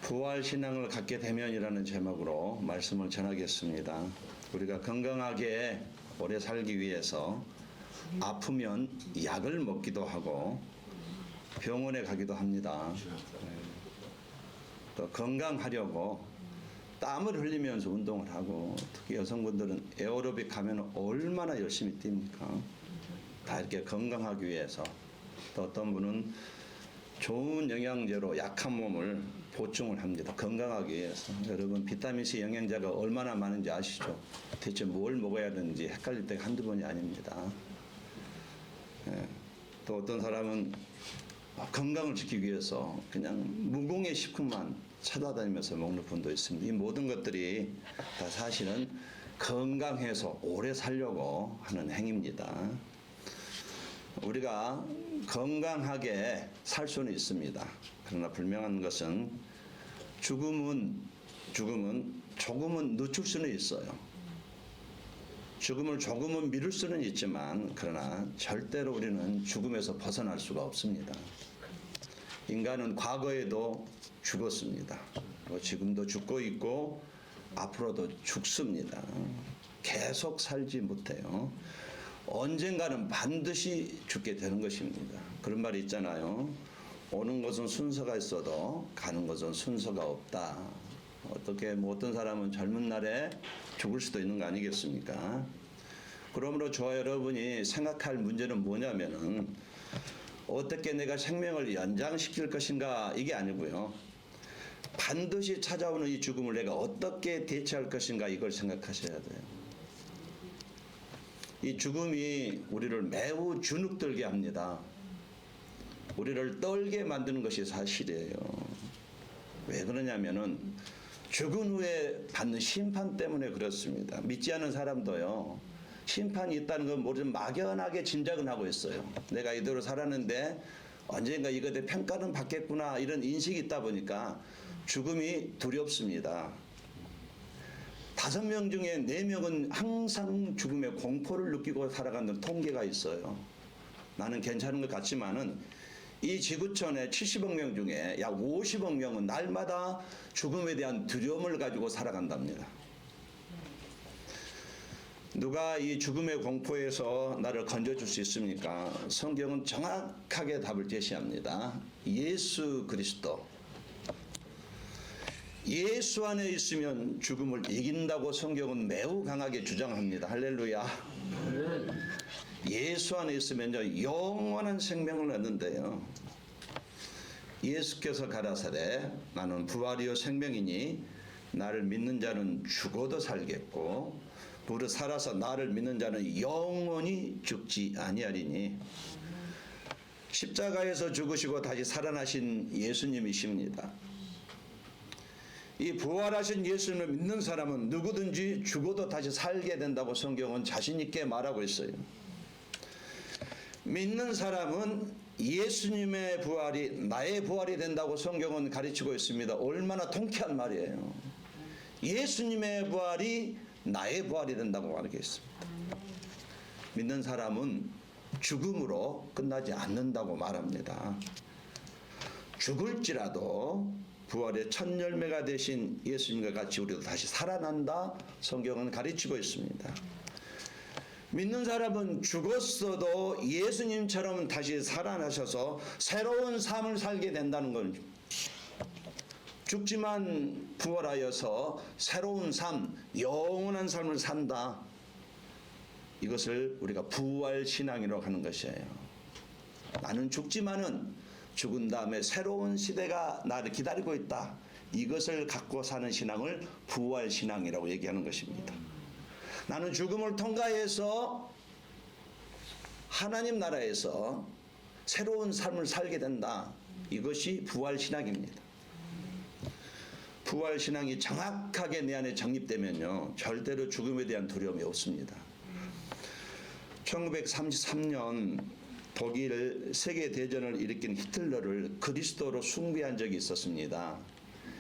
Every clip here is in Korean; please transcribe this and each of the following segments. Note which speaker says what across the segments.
Speaker 1: 부활신앙을 갖게 되면이라는 제목으로 말씀을 전하겠습니다. 우리가 건강하게 오래 살기 위해서 아프면 약을 먹기도 하고 병원에 가기도 합니다. 또 건강하려고 땀을 흘리면서 운동을 하고, 특히 여성분들은 에어로빅 하면 얼마나 열심히 뜁니까? 다 이렇게 건강하기 위해서. 또 어떤 분은 좋은 영양제로 약한 몸을 보충을 합니다. 건강하기 위해서. 여러분, 비타민C 영양제가 얼마나 많은지 아시죠? 대체 뭘 먹어야 되는지 헷갈릴 때가 한두 번이 아닙니다. 또 어떤 사람은 건강을 지키기 위해서 그냥 무공의 식품만 찾아다니면서 먹는 분도 있습니다. 이 모든 것들이 다 사실은 건강해서 오래 살려고 하는 행위입니다. 우리가 건강하게 살 수는 있습니다. 그러나 분명한 것은 죽음은 조금은 늦출 수는 있어요. 죽음을 조금은 미룰 수는 있지만, 그러나 절대로 우리는 죽음에서 벗어날 수가 없습니다. 인간은 과거에도 죽었습니다. 지금도 죽고 있고 앞으로도 죽습니다. 계속 살지 못해요. 언젠가는 반드시 죽게 되는 것입니다. 그런 말이 있잖아요. 오는 것은 순서가 있어도 가는 것은 순서가 없다. 어떻게 어떤 사람은 젊은 날에 죽을 수도 있는 거 아니겠습니까? 그러므로 저와 여러분이 생각할 문제는 뭐냐면은 어떻게 내가 생명을 연장시킬 것인가, 이게 아니고요. 반드시 찾아오는 이 죽음을 내가 어떻게 대처할 것인가, 이걸 생각하셔야 돼요. 이 죽음이 우리를 매우 주눅들게 합니다. 우리를 떨게 만드는 것이 사실이에요. 왜 그러냐면은 죽은 후에 받는 심판 때문에 그렇습니다. 믿지 않는 사람도요, 심판이 있다는 건 모르면 막연하게 짐작은 하고 있어요. 내가 이대로 살았는데 언젠가 이것에 평가는 받겠구나, 이런 인식이 있다 보니까 죽음이 두렵습니다. 5명 중에 4명은 항상 죽음의 공포를 느끼고 살아가는 통계가 있어요. 나는 괜찮은 것 같지만은 이 지구촌의 70억 명 중에 약 50억 명은 날마다 죽음에 대한 두려움을 가지고 살아간답니다. 누가 이 죽음의 공포에서 나를 건져줄 수 있습니까? 성경은 정확하게 답을 제시합니다. 예수 그리스도. 예수 안에 있으면 죽음을 이긴다고 성경은 매우 강하게 주장합니다. 할렐루야. 예수 안에 있으면요, 영원한 생명을 얻는데요. 예수께서 가라사대 나는 부활이요 생명이니 나를 믿는 자는 죽어도 살겠고 무릇 살아서 나를 믿는 자는 영원히 죽지 아니하리니. 십자가에서 죽으시고 다시 살아나신 예수님이십니다. 이 부활하신 예수님을 믿는 사람은 누구든지 죽어도 다시 살게 된다고 성경은 자신 있게 말하고 있어요. 믿는 사람은 예수님의 부활이 나의 부활이 된다고 성경은 가르치고 있습니다. 얼마나 통쾌한 말이에요. 예수님의 부활이 나의 부활이 된다고 말하고 있습니다. 믿는 사람은 죽음으로 끝나지 않는다고 말합니다. 죽을지라도 부활의 첫 열매가 되신 예수님과 같이 우리도 다시 살아난다, 성경은 가르치고 있습니다. 믿는 사람은 죽었어도 예수님처럼 다시 살아나셔서 새로운 삶을 살게 된다는 거죠. 죽지만 부활하여서 새로운 삶, 영원한 삶을 산다. 이것을 우리가 부활신앙이라고 하는 것이에요. 나는 죽지만은 죽은 다음에 새로운 시대가 나를 기다리고 있다. 이것을 갖고 사는 신앙을 부활신앙이라고 얘기하는 것입니다. 나는 죽음을 통과해서 하나님 나라에서 새로운 삶을 살게 된다. 이것이 부활신앙입니다. 부활신앙이 정확하게 내 안에 정립되면요, 절대로 죽음에 대한 두려움이 없습니다. 1933년 독일 세계대전을 일으킨 히틀러를 그리스도로 숭배한 적이 있었습니다.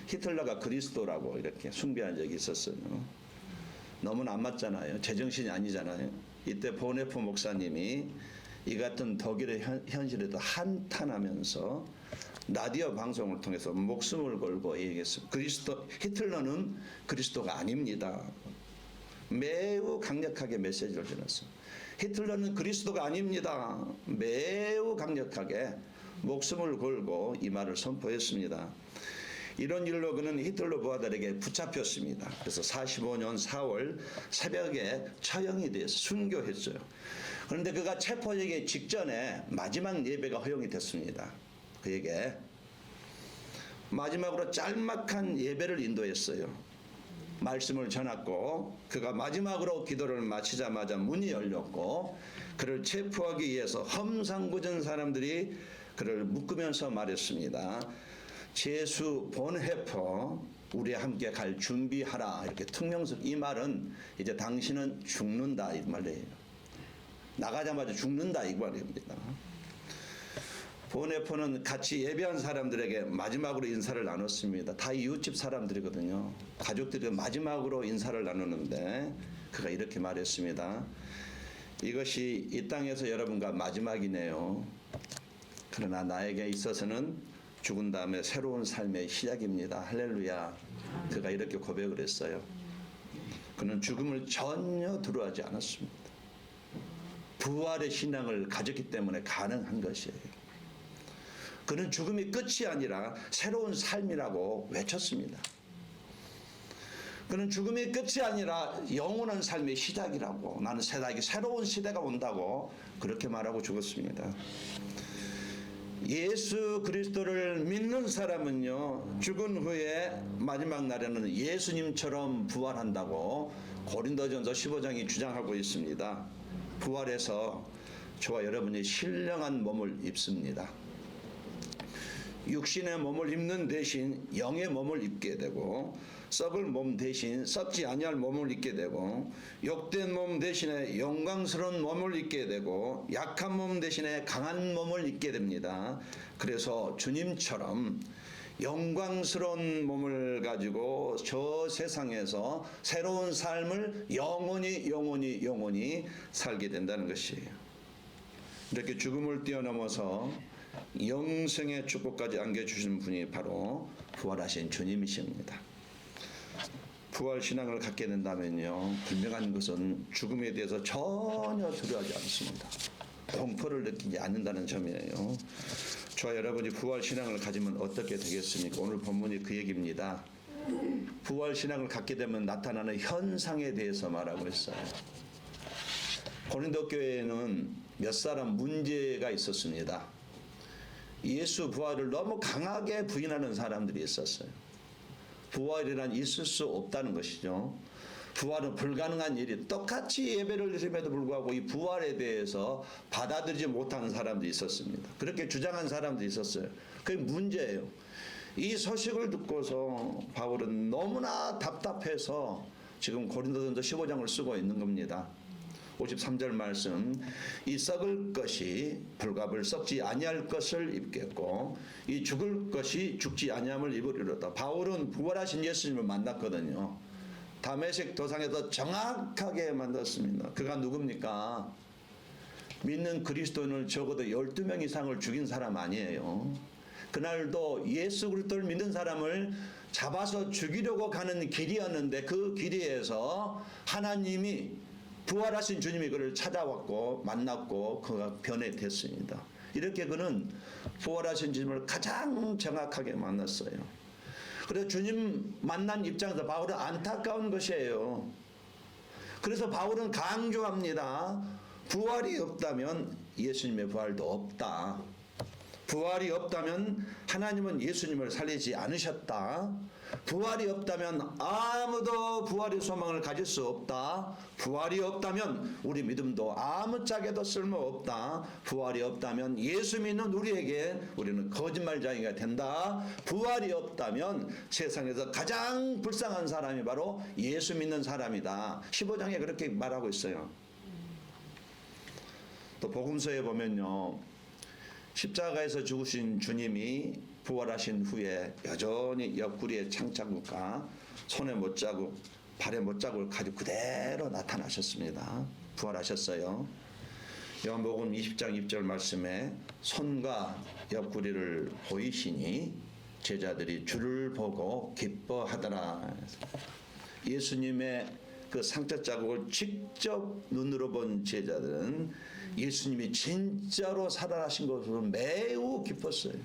Speaker 1: 히틀러가 그리스도라고 이렇게 숭배한 적이 있었어요. 너무나 안 맞잖아요. 제정신이 아니잖아요. 이때 보네프 목사님이 이 같은 독일의 현실에도 한탄하면서 라디오 방송을 통해서 목숨을 걸고 얘기했습니다. 히틀러는 그리스도가 아닙니다. 매우 강력하게 메시지를 전했습니다. 히틀러는 그리스도가 아닙니다. 매우 강력하게 목숨을 걸고 이 말을 선포했습니다. 이런 일로 그는 히틀러 부하들에게 붙잡혔습니다. 그래서 45년 4월 새벽에 처형이 돼서 순교했어요. 그런데 그가 체포되기 직전에 마지막 예배가 허용이 됐습니다. 그에게 마지막으로 짤막한 예배를 인도했어요. 말씀을 전했고 그가 마지막으로 기도를 마치자마자 문이 열렸고 그를 체포하기 위해서 험상궂은 사람들이 그를 묶으면서 말했습니다. 제수 본해퍼 우리 함께 갈 준비하라. 이렇게 퉁명스. 이 말은 이제 당신은 죽는다 이 말이에요. 나가자마자 죽는다 이 말입니다. 본해퍼는 같이 예배한 사람들에게 마지막으로 인사를 나눴습니다. 다 이웃집 사람들이거든요. 가족들이 마지막으로 인사를 나누는데 그가 이렇게 말했습니다. 이것이 이 땅에서 여러분과 마지막이네요. 그러나 나에게 있어서는 죽은 다음에 새로운 삶의 시작입니다. 할렐루야. 그가 이렇게 고백을 했어요. 그는 죽음을 전혀 두려워하지 않았습니다. 부활의 신앙을 가졌기 때문에 가능한 것이에요. 그는 죽음이 끝이 아니라 새로운 삶이라고 외쳤습니다. 그는 죽음이 끝이 아니라 영원한 삶의 시작이라고, 나는 새로운 시대가 온다고 그렇게 말하고 죽었습니다. 예수 그리스도를 믿는 사람은요, 죽은 후에 마지막 날에는 예수님처럼 부활한다고 고린도전서 15장이 주장하고 있습니다. 부활해서 저와 여러분이 신령한 몸을 입습니다. 육신의 몸을 입는 대신 영의 몸을 입게 되고, 썩을 몸 대신 썩지 아니할 몸을 입게 되고, 욕된 몸 대신에 영광스러운 몸을 입게 되고, 약한 몸 대신에 강한 몸을 입게 됩니다. 그래서 주님처럼 영광스러운 몸을 가지고 저 세상에서 새로운 삶을 영원히 살게 된다는 것이에요. 이렇게 죽음을 뛰어넘어서 영생의 축복까지 안겨주신 분이 바로 부활하신 주님이십니다. 부활 신앙을 갖게 된다면요, 분명한 것은 죽음에 대해서 전혀 두려워하지 않습니다. 공포를 느끼지 않는다는 점이에요. 저와 여러분이 부활 신앙을 가지면 어떻게 되겠습니까? 오늘 본문이 그 얘기입니다. 부활 신앙을 갖게 되면 나타나는 현상에 대해서 말하고 있어요. 고린도 교회에는 몇 사람 문제가 있었습니다. 예수 부활을 너무 강하게 부인하는 사람들이 있었어요. 부활이란 있을 수 없다는 것이죠. 부활은 불가능한 일이, 똑같이 예배를 드림에도 불구하고 이 부활에 대해서 받아들이지 못하는 사람들이 있었습니다. 그렇게 주장한 사람들이 있었어요. 그게 문제예요. 이 소식을 듣고서 바울은 너무나 답답해서 지금 고린도전서 15장을 쓰고 있는 겁니다. 53절 말씀, 이 썩을 것이 불갑을 썩지 아니할 것을 입겠고 이 죽을 것이 죽지 아니함을 입으리로다. 바울은 부활하신 예수님을 만났거든요. 다메섹 도상에서 정확하게 만났습니다. 그가 누굽니까? 믿는 그리스도인을 적어도 12명 이상을 죽인 사람 아니에요. 그날도 예수 그리스도를 믿는 사람을 잡아서 죽이려고 가는 길이었는데 그 길이에서 하나님이, 부활하신 주님이 그를 찾아왔고 만났고 그가 변해됐습니다. 이렇게 그는 부활하신 주님을 가장 정확하게 만났어요. 그래서 주님 만난 입장에서 바울은 안타까운 것이에요. 그래서 바울은 강조합니다. 부활이 없다면 예수님의 부활도 없다. 부활이 없다면 하나님은 예수님을 살리지 않으셨다. 부활이 없다면 아무도 부활의 소망을 가질 수 없다. 부활이 없다면 우리 믿음도 아무짝에도 쓸모없다. 부활이 없다면 예수 믿는 우리는 거짓말쟁이가 된다. 부활이 없다면 세상에서 가장 불쌍한 사람이 바로 예수 믿는 사람이다. 15장에 그렇게 말하고 있어요. 또 복음서에 보면요, 십자가에서 죽으신 주님이 부활하신 후에 여전히 옆구리에 창자국과 손에 못자국, 발에 못자국을 가지고 그대로 나타나셨습니다. 부활하셨어요. 요한복음 20장 2절 말씀에 손과 옆구리를 보이시니 제자들이 주를 보고 기뻐하더라. 예수님의 그 상처 자국을 직접 눈으로 본 제자들은 예수님이 진짜로 살아나신 것으로 매우 기뻤어요.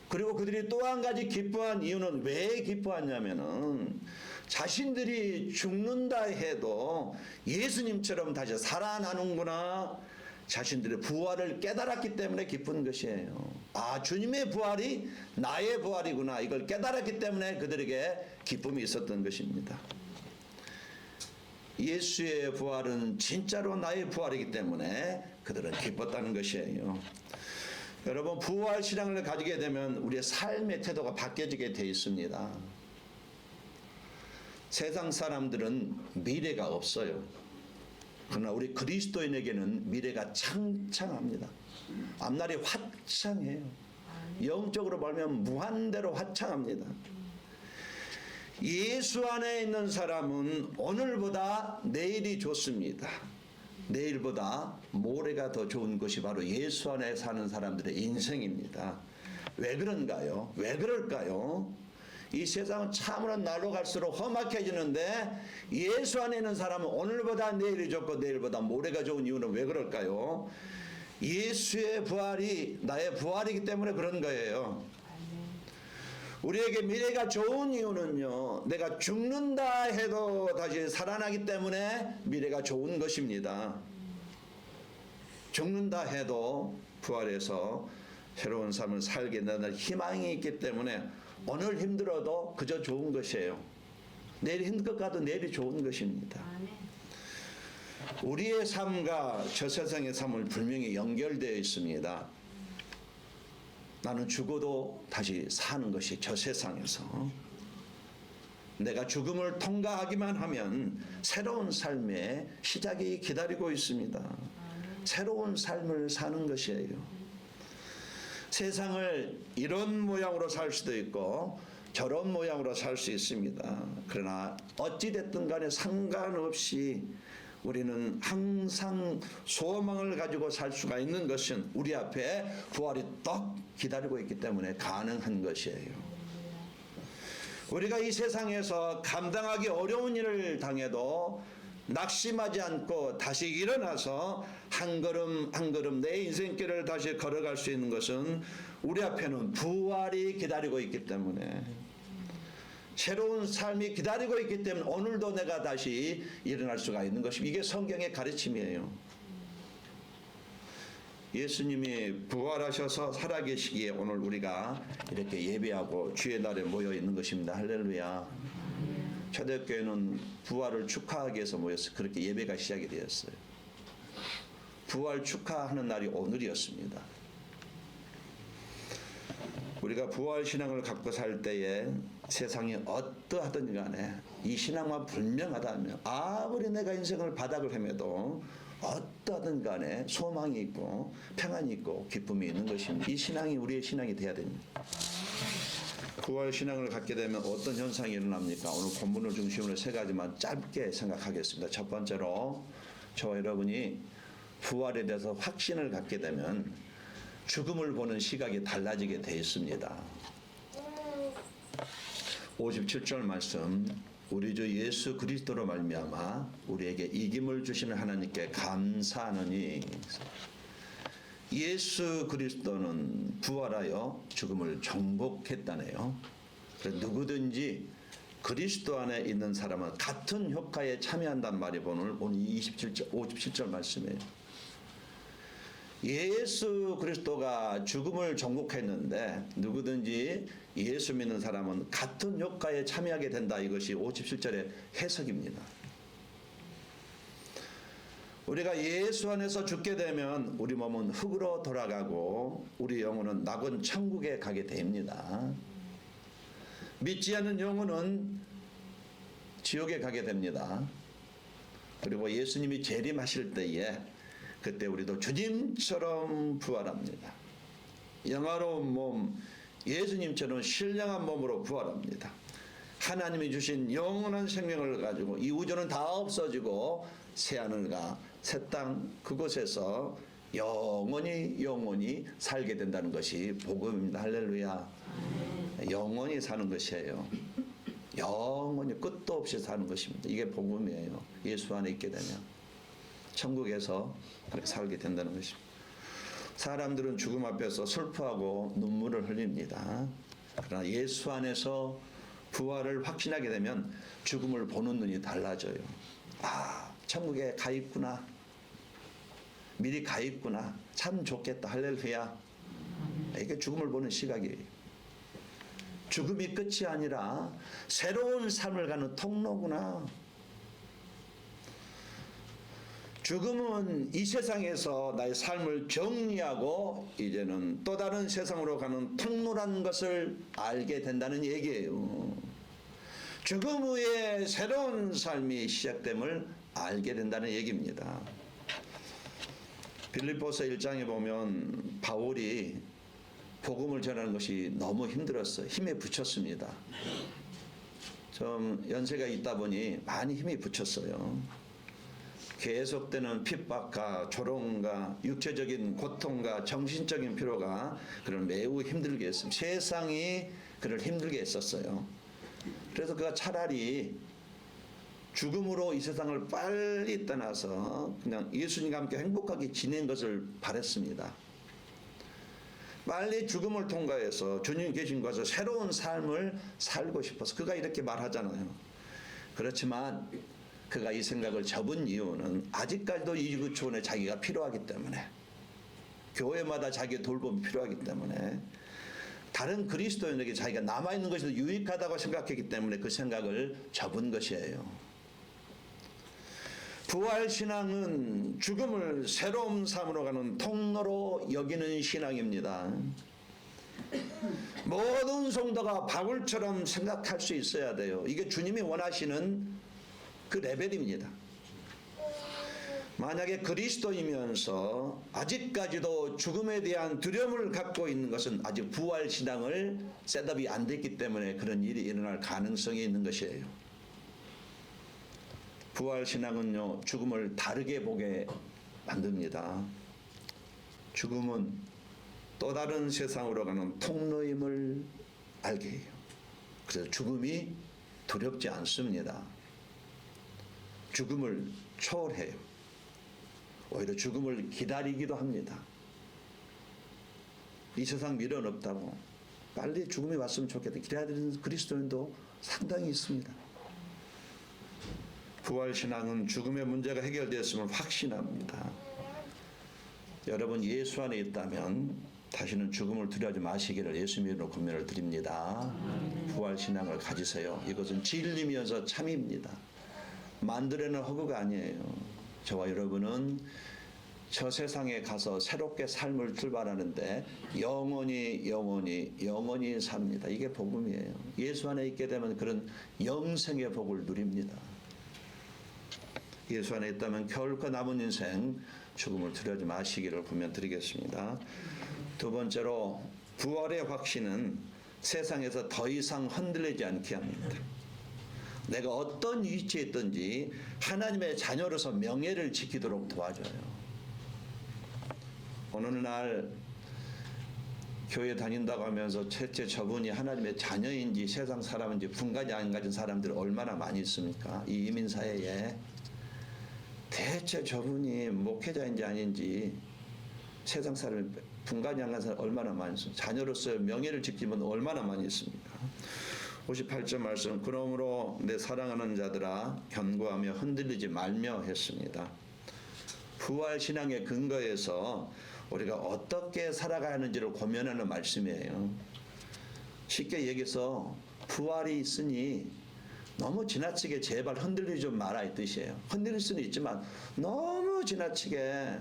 Speaker 1: 그리고 그들이 또 한 가지 기뻐한 이유는 왜 기뻐하냐면은 자신들이 죽는다 해도 예수님처럼 다시 살아나는구나, 자신들의 부활을 깨달았기 때문에 기쁜 것이에요. 아, 주님의 부활이 나의 부활이구나, 이걸 깨달았기 때문에 그들에게 기쁨이 있었던 것입니다. 예수의 부활은 진짜로 나의 부활이기 때문에 그들은 기뻤다는 것이에요. 여러분, 부활 신앙을 가지게 되면 우리의 삶의 태도가 바뀌어지게 되어 있습니다. 세상 사람들은 미래가 없어요. 그러나 우리 그리스도인에게는 미래가 창창합니다. 앞날이 화창해요. 영적으로 보면 무한대로 화창합니다. 예수 안에 있는 사람은 오늘보다 내일이 좋습니다. 내일보다 모레가 더 좋은 것이 바로 예수 안에 사는 사람들의 인생입니다. 왜 그런가요? 왜 그럴까요? 이 세상은 참으로 날로 갈수록 험악해지는데 예수 안에 있는 사람은 오늘보다 내일이 좋고 내일보다 모레가 좋은 이유는 왜 그럴까요? 예수의 부활이 나의 부활이기 때문에 그런 거예요. 우리에게 미래가 좋은 이유는요, 내가 죽는다 해도 다시 살아나기 때문에 미래가 좋은 것입니다. 죽는다 해도 부활해서 새로운 삶을 살게 된다는 희망이 있기 때문에 오늘 힘들어도 그저 좋은 것이에요. 내일 힘들 것 같아도 내일이 좋은 것입니다. 우리의 삶과 저 세상의 삶은 분명히 연결되어 있습니다. 나는 죽어도 다시 사는 것이 저 세상에서, 내가 죽음을 통과하기만 하면 새로운 삶의 시작이 기다리고 있습니다. 새로운 삶을 사는 것이에요. 세상을 이런 모양으로 살 수도 있고 저런 모양으로 살 수 있습니다. 그러나 어찌됐든 간에 상관없이 우리는 항상 소망을 가지고 살 수가 있는 것은 우리 앞에 부활이 떡 기다리고 있기 때문에 가능한 것이에요. 우리가 이 세상에서 감당하기 어려운 일을 당해도 낙심하지 않고 다시 일어나서 한 걸음 한 걸음 내 인생길을 다시 걸어갈 수 있는 것은 우리 앞에는 부활이 기다리고 있기 때문에, 새로운 삶이 기다리고 있기 때문에 오늘도 내가 다시 일어날 수가 있는 것입니다. 이게 성경의 가르침이에요. 예수님이 부활하셔서 살아계시기에 오늘 우리가 이렇게 예배하고 주의 날에 모여 있는 것입니다. 할렐루야. 초대교회는 부활을 축하하기 위해서 모여서 그렇게 예배가 시작이 되었어요. 부활 축하하는 날이 오늘이었습니다. 우리가 부활 신앙을 갖고 살 때에 세상이 어떠하든 간에 이 신앙만 분명하다면 아무리 내가 인생을 바닥을 헤매도 어떠하든 간에 소망이 있고 평안이 있고 기쁨이 있는 것입니다. 이 신앙이 우리의 신앙이 돼야 됩니다. 부활 신앙을 갖게 되면 어떤 현상이 일어납니까? 오늘 본문을 중심으로 세 가지만 짧게 생각하겠습니다. 첫 번째로, 저와 여러분이 부활에 대해서 확신을 갖게 되면 죽음을 보는 시각이 달라지게 되어 있습니다. 57절 말씀, 우리 주 예수 그리스도로 말미암아 우리에게 이김을 주시는 하나님께 감사하노니. 예수 그리스도는 부활하여 죽음을 정복했다네요. 그래서 누구든지 그리스도 안에 있는 사람은 같은 효과에 참여한단 말이 오늘 57절 말씀이에요. 예수 그리스도가 죽음을 정복했는데 누구든지 예수 믿는 사람은 같은 효과에 참여하게 된다. 이것이 57절의 해석입니다. 우리가 예수 안에서 죽게 되면 우리 몸은 흙으로 돌아가고 우리 영혼은 낙원 천국에 가게 됩니다. 믿지 않는 영혼은 지옥에 가게 됩니다. 그리고 예수님이 재림하실 때에 그때 우리도 주님처럼 부활합니다. 영화로운 몸, 예수님처럼 신령한 몸으로 부활합니다. 하나님이 주신 영원한 생명을 가지고 이 우주는 다 없어지고 새하늘과 새 땅 그곳에서 영원히 살게 된다는 것이 복음입니다. 할렐루야. 영원히 사는 것이에요. 영원히 끝도 없이 사는 것입니다. 이게 복음이에요. 예수 안에 있게 되면 천국에서 그렇게 살게 된다는 것입니다. 사람들은 죽음 앞에서 슬퍼하고 눈물을 흘립니다. 그러나 예수 안에서 부활을 확신하게 되면 죽음을 보는 눈이 달라져요. 아, 천국에 가 있구나. 미리 가 있구나. 참 좋겠다. 할렐루야. 이게 죽음을 보는 시각이에요. 죽음이 끝이 아니라 새로운 삶을 가는 통로구나. 죽음은 이 세상에서 나의 삶을 정리하고 이제는 또 다른 세상으로 가는 통로라는 것을 알게 된다는 얘기예요. 죽음 후에 새로운 삶이 시작됨을 알게 된다는 얘기입니다. 빌립보서 1장에 보면 바울이 복음을 전하는 것이 너무 힘들었어요. 힘에 부쳤습니다. 좀 연세가 있다 보니 많이 힘이 부쳤어요. 계속되는 핍박과 조롱과 육체적인 고통과 정신적인 피로가 그를 매우 힘들게 했습니다. 세상이 그를 힘들게 했었어요. 그래서 그가 차라리 죽음으로 이 세상을 빨리 떠나서 그냥 예수님과 함께 행복하게 지낸 것을 바랬습니다. 빨리 죽음을 통과해서 주님 계신 곳에서 새로운 삶을 살고 싶어서 그가 이렇게 말하잖아요. 그렇지만 그가 이 생각을 접은 이유는 아직까지도 이 지구촌에 자기가 필요하기 때문에, 교회마다 자기의 돌봄이 필요하기 때문에, 다른 그리스도인에게 자기가 남아있는 것이 더 유익하다고 생각했기 때문에 그 생각을 접은 것이에요. 부활신앙은 죽음을 새로운 삶으로 가는 통로로 여기는 신앙입니다. 모든 성도가 바울처럼 생각할 수 있어야 돼요. 이게 주님이 원하시는 그 레벨입니다. 만약에 그리스도이면서 아직까지도 죽음에 대한 두려움을 갖고 있는 것은 아직 부활신앙을 셋업이 안 됐기 때문에 그런 일이 일어날 가능성이 있는 것이에요. 부활신앙은요, 죽음을 다르게 보게 만듭니다. 죽음은 또 다른 세상으로 가는 통로임을 알게 해요. 그래서 죽음이 두렵지 않습니다. 죽음을 초월해요. 오히려 죽음을 기다리기도 합니다. 이 세상 미련 없다고 빨리 죽음이 왔으면 좋겠다 기다리는 그리스도인도 상당히 있습니다. 부활신앙은 죽음의 문제가 해결되었음을 확신합니다. 여러분 예수 안에 있다면 다시는 죽음을 두려워하지 마시기를 예수님 이름으로 권면을 드립니다. 부활신앙을 가지세요. 이것은 진리면서 참입니다. 만들어낸 허구가 아니에요. 저와 여러분은 저 세상에 가서 새롭게 삶을 출발하는데 영원히 삽니다. 이게 복음이에요. 예수 안에 있게 되면 그런 영생의 복을 누립니다. 예수 안에 있다면 결코 남은 인생 죽음을 두려워하지 마시기를 권면드리겠습니다. 두 번째로 부활의 확신은 세상에서 더 이상 흔들리지 않게 합니다. 내가 어떤 위치에 있든지 하나님의 자녀로서 명예를 지키도록 도와줘요. 어느 날 교회 다닌다고 하면서 채 저분이 하나님의 자녀인지 세상 사람인지 분간이 안 가진 사람들이 얼마나 많이 있습니까? 이 이민사회에 대체 저분이 목회자인지 아닌지 세상 사람이 분간이 안 가진 사람이 얼마나 많이 있습니까? 자녀로서 명예를 지키면 얼마나 많이 있습니까? 58절 말씀, 그러므로 내 사랑하는 자들아 견고하며 흔들리지 말며 했습니다. 부활신앙의 근거에서 우리가 어떻게 살아가야 하는지를 고민하는 말씀이에요. 쉽게 얘기해서 부활이 있으니 너무 지나치게 제발 흔들리지 좀 마라 이 뜻이에요. 흔들릴 수는 있지만 너무 지나치게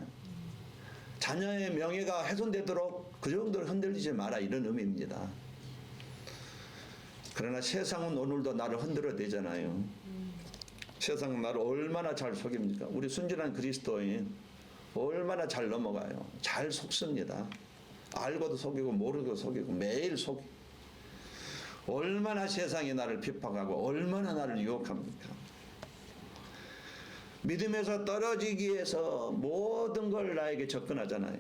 Speaker 1: 자녀의 명예가 훼손되도록 그 정도로 흔들리지 마라 이런 의미입니다. 그러나 세상은 오늘도 나를 흔들어대잖아요. 세상은 나를 얼마나 잘 속입니까? 우리 순진한 그리스도인 얼마나 잘 넘어가요. 잘 속습니다. 알고도 속이고 모르고도 속이고 매일 속이고. 얼마나 세상이 나를 핍박하고 얼마나 나를 유혹합니까? 믿음에서 떨어지기 위해서 모든 걸 나에게 접근하잖아요.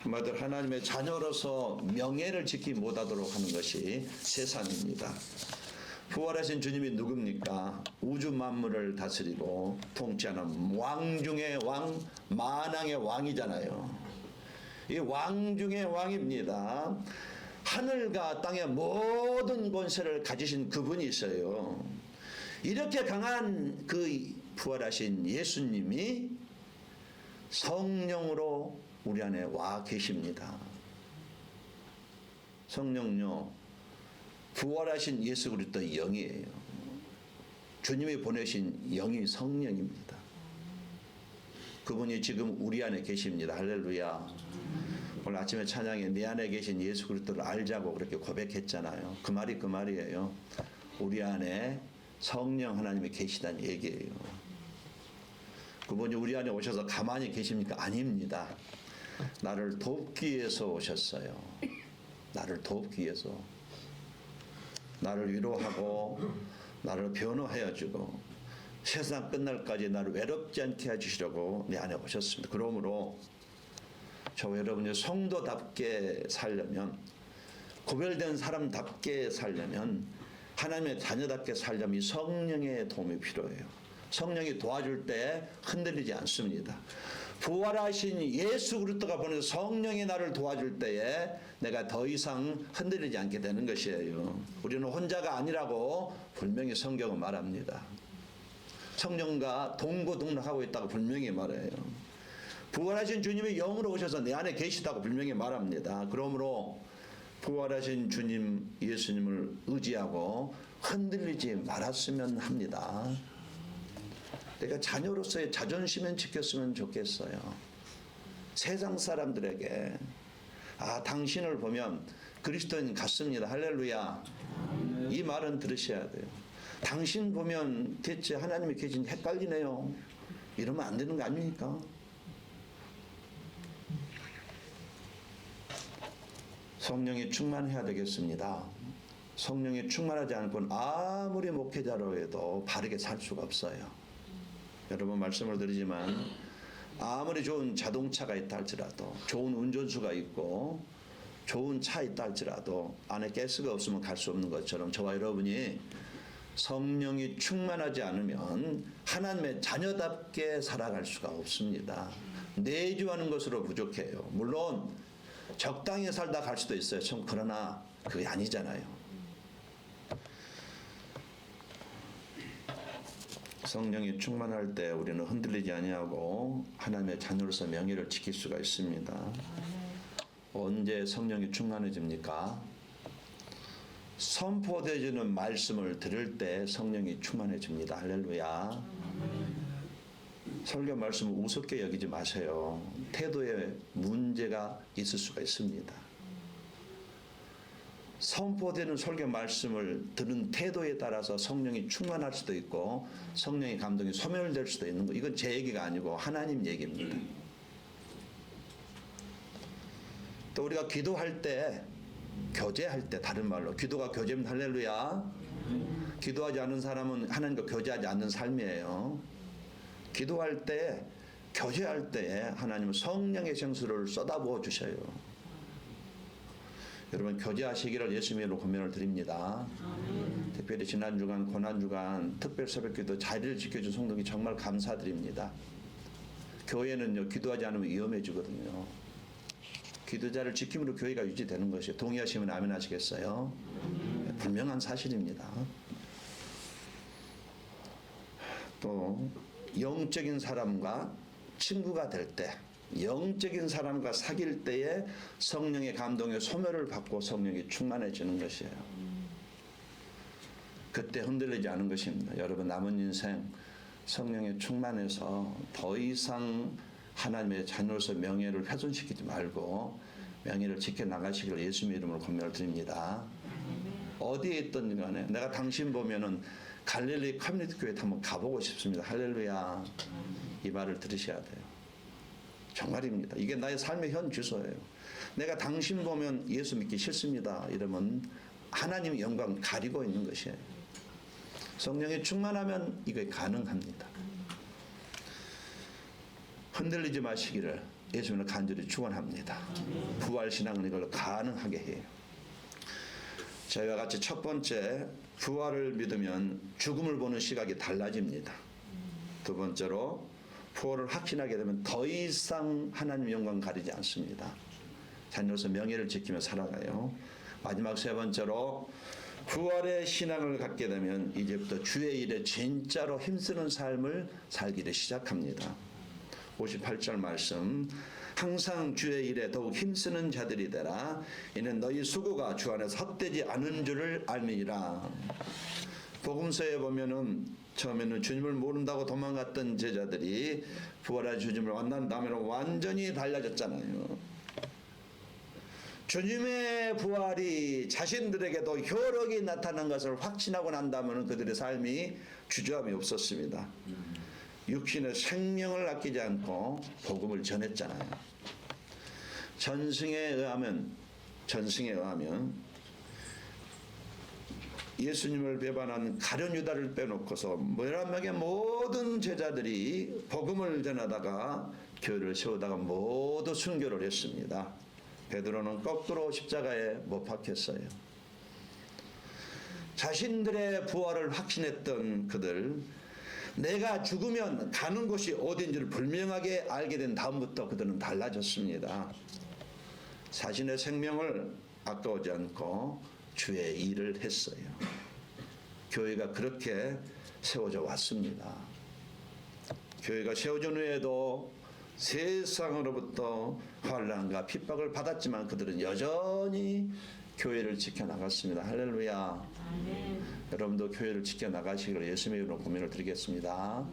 Speaker 1: 한마디로 하나님의 자녀로서 명예를 지키지 못하도록 하는 것이 세상입니다. 부활하신 주님이 누굽니까? 우주 만물을 다스리고 통치하는 왕 중의 왕, 만왕의 왕이잖아요. 이 왕 중의 왕입니다. 하늘과 땅의 모든 권세를 가지신 그분이 있어요. 이렇게 강한 그 부활하신 예수님이 성령으로 우리 안에 와 계십니다. 성령요, 부활하신 예수 그리스도의 영이에요. 주님이 보내신 영이 성령입니다. 그분이 지금 우리 안에 계십니다. 할렐루야. 오늘 아침에 찬양에 내 안에 계신 예수 그리스도를 알자고 그렇게 고백했잖아요. 그 말이 그 말이에요. 우리 안에 성령 하나님이 계시다는 얘기예요. 그분이 우리 안에 오셔서 가만히 계십니까? 아닙니다. 나를 돕기 위해서 오셨어요. 나를 돕기 위해서. 나를 위로하고 나를 변호하여 주고 세상 끝날까지 나를 외롭지 않게 해주시려고 내 안에 오셨습니다. 그러므로 저 여러분이 성도답게 살려면, 구별된 사람답게 살려면, 하나님의 자녀답게 살려면 이 성령의 도움이 필요해요. 성령이 도와줄 때 흔들리지 않습니다. 부활하신 예수 그리스도가 보내서 성령이 나를 도와줄 때에 내가 더 이상 흔들리지 않게 되는 것이에요. 우리는 혼자가 아니라고 분명히 성경은 말합니다. 성령과 동고동락하고 있다고 분명히 말해요. 부활하신 주님이 영으로 오셔서 내 안에 계시다고 분명히 말합니다. 그러므로 부활하신 주님 예수님을 의지하고 흔들리지 말았으면 합니다. 내가 자녀로서의 자존심은 지켰으면 좋겠어요. 세상 사람들에게 당신을 보면 그리스도인 같습니다. 할렐루야. 이 말은 들으셔야 돼요. 당신 보면 대체 하나님이 계신 헷갈리네요. 이러면 안 되는 거 아닙니까? 성령이 충만해야 되겠습니다. 성령이 충만하지 않고는 아무리 목회자로 해도 바르게 살 수가 없어요. 여러분 말씀을 드리지만 아무리 좋은 자동차가 있다 할지라도, 좋은 운전수가 있고 좋은 차 있다 할지라도 안에 가스가 없으면 갈 수 없는 것처럼 저와 여러분이 성령이 충만하지 않으면 하나님의 자녀답게 살아갈 수가 없습니다. 내주하는 것으로 부족해요. 물론 적당히 살다 갈 수도 있어요. 그러나 그게 아니잖아요. 성령이 충만할 때 우리는 흔들리지 아니하고 하나님의 자녀로서 명예를 지킬 수가 있습니다. 언제 성령이 충만해집니까? 선포되어지는 말씀을 들을 때 성령이 충만해집니다. 할렐루야. 설교 말씀을 우습게 여기지 마세요. 태도에 문제가 있을 수가 있습니다. 선포되는 설교 말씀을 들은 태도에 따라서 성령이 충만할 수도 있고 성령의 감동이 소멸될 수도 있는 거. 이건 제 얘기가 아니고 하나님 얘기입니다. 또 우리가 기도할 때, 교제할 때, 다른 말로 기도가 교제입니다. 할렐루야. 기도하지 않은 사람은 하나님과 교제하지 않는 삶이에요. 기도할 때, 교제할 때 하나님은 성령의 생수를 쏟아부어 주셔요. 여러분 교제하시기를 예수님으로 권면을 드립니다. 특별히 지난주간 고난주간 특별 새벽기도 자리를 지켜준 성도께 정말 감사드립니다. 교회는요 기도하지 않으면 위험해지거든요. 기도자를 지킴으로 교회가 유지되는 것이에요. 동의하시면 아멘 하시겠어요? 분명한 사실입니다. 또 영적인 사람과 친구가 될 때, 영적인 사람과 사귈 때에 성령의 감동에 소멸을 받고 성령이 충만해지는 것이에요. 그때 흔들리지 않은 것입니다. 여러분 남은 인생 성령에 충만해서 더 이상 하나님의 자녀로서 명예를 훼손시키지 말고 명예를 지켜나가시기를 예수님의 이름으로 권면을 드립니다. 어디에 있든 간에 내가 당신 보면은 갈릴리 커뮤니티 교회 한번 가보고 싶습니다. 할렐루야. 이 말을 들으셔야 돼요. 정말입니다. 이게 나의 삶의 현 주소예요. 내가 당신 보면 예수 믿기 싫습니다. 이러면 하나님의 영광 가리고 있는 것이에요. 성령이 충만하면 이게 가능합니다. 흔들리지 마시기를 예수님은 간절히 축원합니다. 부활신앙은 이걸 가능하게 해요. 저희와 같이 첫 번째, 부활을 믿으면 죽음을 보는 시각이 달라집니다. 두 번째로, 부활을 확신하게 되면 더 이상 하나님 영광 가리지 않습니다. 자녀로서 명예를 지키며 살아가요. 마지막 세 번째로, 부활의 신앙을 갖게 되면 이제부터 주의 일에 진짜로 힘쓰는 삶을 살기를 시작합니다. 58절 말씀, 항상 주의 일에 더욱 힘쓰는 자들이 되라. 이는 너희 수고가 주 안에서 헛되지 않은 줄을 알미니라. 복음서에 보면은 처음에는 주님을 모른다고 도망갔던 제자들이 부활한 주님을 만난 다음에는 완전히 달라졌잖아요. 주님의 부활이 자신들에게도 효력이 나타난 것을 확신하고 난 다음에는 그들의 삶이 주저함이 없었습니다. 육신의 생명을 아끼지 않고 복음을 전했잖아요. 전승에 의하면 예수님을 배반한 가룟 유다를 빼놓고서 열한 명의 모든 제자들이 복음을 전하다가 교회를 세우다가 모두 순교를 했습니다. 베드로는 거꾸로 십자가에 못 박혔어요. 자신들의 부활을 확신했던 그들, 내가 죽으면 가는 곳이 어딘지를 분명하게 알게 된 다음부터 그들은 달라졌습니다. 자신의 생명을 아까우지 않고 주의 일을 했어요. 교회가 그렇게 세워져 왔습니다. 교회가 세워진 후에도 세상으로부터 환난과 핍박을 받았지만 그들은 여전히 교회를 지켜나갔습니다. 할렐루야. 아멘. 여러분도 교회를 지켜나가시기를 예수님의 이름으로 고민을 드리겠습니다.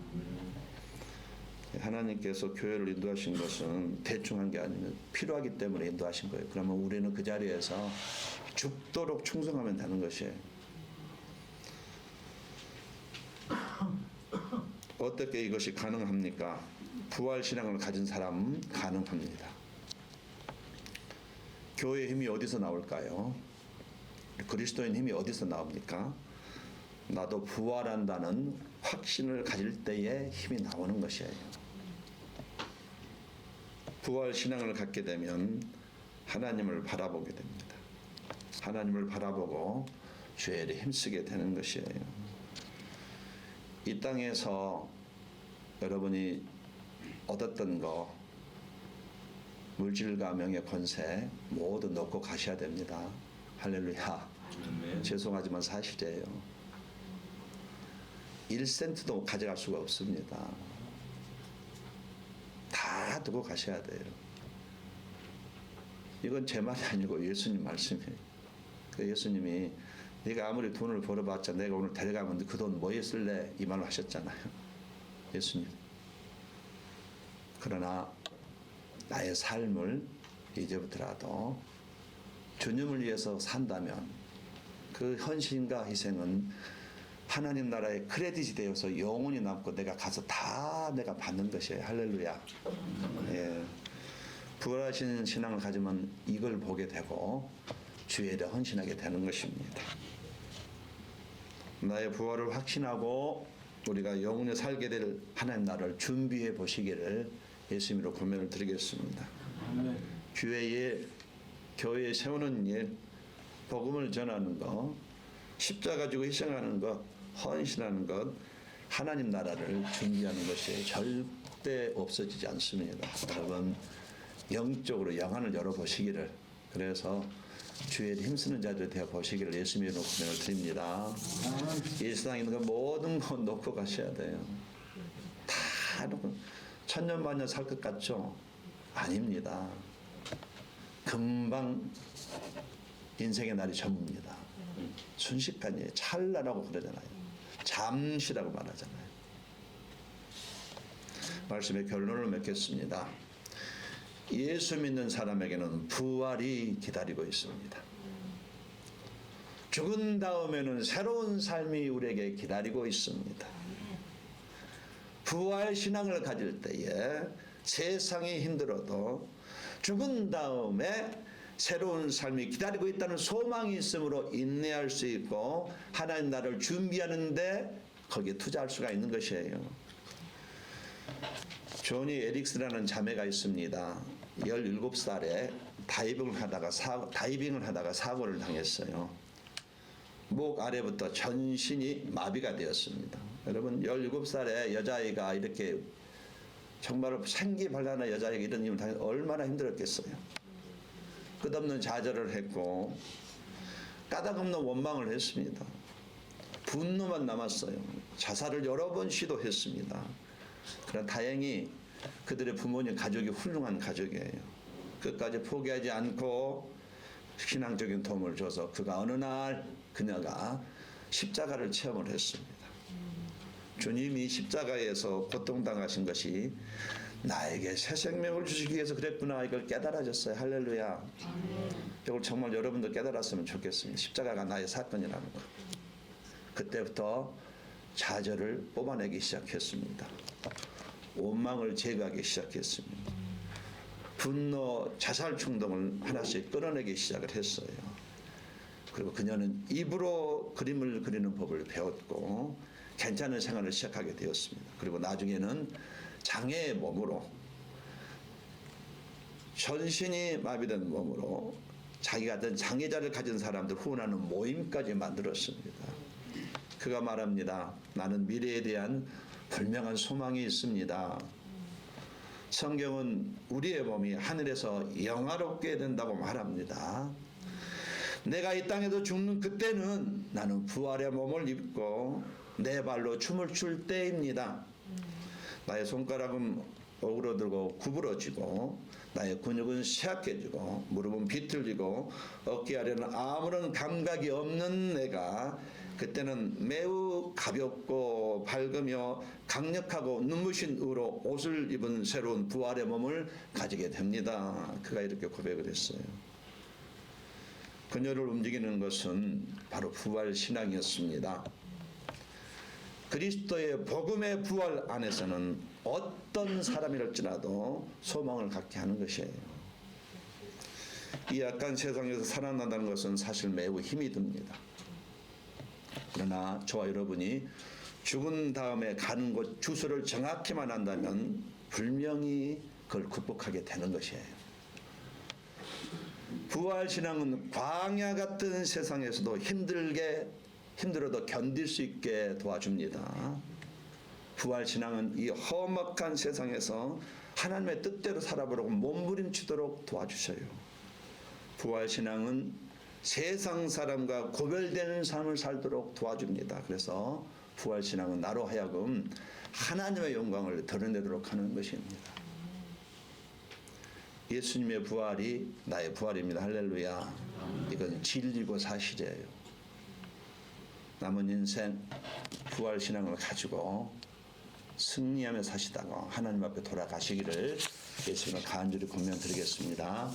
Speaker 1: 하나님께서 교회를 인도하신 것은 대충 한 게 아니면 필요하기 때문에 인도하신 거예요. 그러면 우리는 그 자리에서 죽도록 충성하면 되는 것이에요. 어떻게 이것이 가능합니까? 부활신앙을 가진 사람은 가능합니다. 교회의 힘이 어디서 나올까요? 그리스도인 힘이 어디서 나옵니까? 나도 부활한다는 확신을 가질 때에 힘이 나오는 것이에요. 부활신앙을 갖게 되면 하나님을 바라보게 됩니다. 하나님을 바라보고 주의 일에 힘쓰게 되는 것이에요. 이 땅에서 여러분이 얻었던 거, 물질과 명예, 권세 모두 놓고 가셔야 됩니다. 할렐루야. 죄송하지만 사실이에요. 1센트도 가져갈 수가 없습니다. 다 두고 가셔야 돼요. 이건 제 말이 아니고 예수님 말씀이에요. 예수님이 네가 아무리 돈을 벌어봤자 내가 오늘 데려가면 그 돈 뭐에 쓸래? 이 말을 하셨잖아요. 예수님. 그러나 나의 삶을 이제부터라도 주님을 위해서 산다면 그 헌신과 희생은 하나님 나라의 크레딧이 되어서 영원히 남고 내가 가서 다 내가 받는 것이에요. 할렐루야. 예. 부활하신 신앙을 가지면 이걸 보게 되고 주의 일에 헌신하게 되는 것입니다. 나의 부활을 확신하고 우리가 영원히 살게 될 하나님 나라를 준비해 보시기를 예수님으로 고면을 드리겠습니다. 교회에 세우는 일, 복음을 전하는 것, 십자가 지고 희생하는 것, 헌신하는 것, 하나님 나라를 준비하는 것이 절대 없어지지 않습니다. 여러분 영적으로 영안을 열어보시기를, 그래서 주의 힘쓰는 자들 되어 보시기를 예수님의 이름으로 고면을 드립니다. 이 세상에 있는 거 모든 거 놓고 가셔야 돼요. 다 놓고 천년만년 살 것 같죠? 아닙니다. 금방 인생의 날이 저뭅니다. 순식간이에요. 찰나라고 그러잖아요. 잠시라고 말하잖아요. 말씀의 결론을 맺겠습니다. 예수 믿는 사람에게는 부활이 기다리고 있습니다. 죽은 다음에는 새로운 삶이 우리에게 기다리고 있습니다. 부활 신앙을 가질 때에 세상이 힘들어도 죽은 다음에 새로운 삶이 기다리고 있다는 소망이 있으므로 인내할 수 있고 하나님 나라를 준비하는데 거기에 투자할 수가 있는 것이에요. 조니 에릭스라는 자매가 있습니다. 17살에 다이빙을 하다가 사고를 당했어요. 목 아래부터 전신이 마비가 되었습니다. 여러분 17살에 여자아이가 이렇게 정말 생기발랄한 여자에게 이런 일을 당해서 얼마나 힘들었겠어요. 끝없는 좌절을 했고 까닭없는 원망을 했습니다. 분노만 남았어요. 자살을 여러 번 시도했습니다. 그러나 다행히 그들의 부모님 가족이 훌륭한 가족이에요. 끝까지 포기하지 않고 신앙적인 도움을 줘서 그가 어느 날 그녀가 십자가를 체험을 했습니다. 주님이 십자가에서 고통당하신 것이 나에게 새 생명을 주시기 위해서 그랬구나, 이걸 깨달아졌어요. 할렐루야. 이걸 정말 여러분도 깨달았으면 좋겠습니다. 십자가가 나의 사건이라는 거. 그때부터 좌절을 뽑아내기 시작했습니다. 원망을 제거하기 시작했습니다. 분노, 자살 충동을 하나씩 끌어내기 시작을 했어요. 그리고 그녀는 입으로 그림을 그리는 법을 배웠고 괜찮은 생활을 시작하게 되었습니다. 그리고 나중에는 장애의 몸으로, 전신이 마비된 몸으로 자기 같은 장애자를 가진 사람들 후원하는 모임까지 만들었습니다. 그가 말합니다. 나는 미래에 대한 분명한 소망이 있습니다. 성경은 우리의 몸이 하늘에서 영화롭게 된다고 말합니다. 내가 이 땅에서 죽는 그때는 나는 부활의 몸을 입고 내 발로 춤을 출 때입니다. 나의 손가락은 오그러들고 구부러지고 나의 근육은 쇠약해지고 무릎은 비틀리고 어깨 아래는 아무런 감각이 없는 내가 그때는 매우 가볍고 밝으며 강력하고 눈부신 의로 옷을 입은 새로운 부활의 몸을 가지게 됩니다. 그가 이렇게 고백을 했어요. 그녀를 움직이는 것은 바로 부활 신앙이었습니다. 그리스도의 복음의 부활 안에서는 어떤 사람이랄지라도 소망을 갖게 하는 것이에요. 이 약한 세상에서 살아난다는 것은 사실 매우 힘이 듭니다. 그러나 저와 여러분이 죽은 다음에 가는 곳 주소를 정확히만 한다면 분명히 그걸 극복하게 되는 것이에요. 부활신앙은 광야 같은 세상에서도 힘들어도 견딜 수 있게 도와줍니다. 부활신앙은 이 험악한 세상에서 하나님의 뜻대로 살아보려고 몸부림치도록 도와주셔요. 부활신앙은 세상 사람과 구별되는 삶을 살도록 도와줍니다. 그래서 부활신앙은 나로 하여금 하나님의 영광을 드러내도록 하는 것입니다. 예수님의 부활이 나의 부활입니다. 할렐루야. 이건 진리고 사실이에요. 남은 인생 부활신앙을 가지고 승리하며 사시다가 하나님 앞에 돌아가시기를 예수님을 간절히 권면드리겠습니다.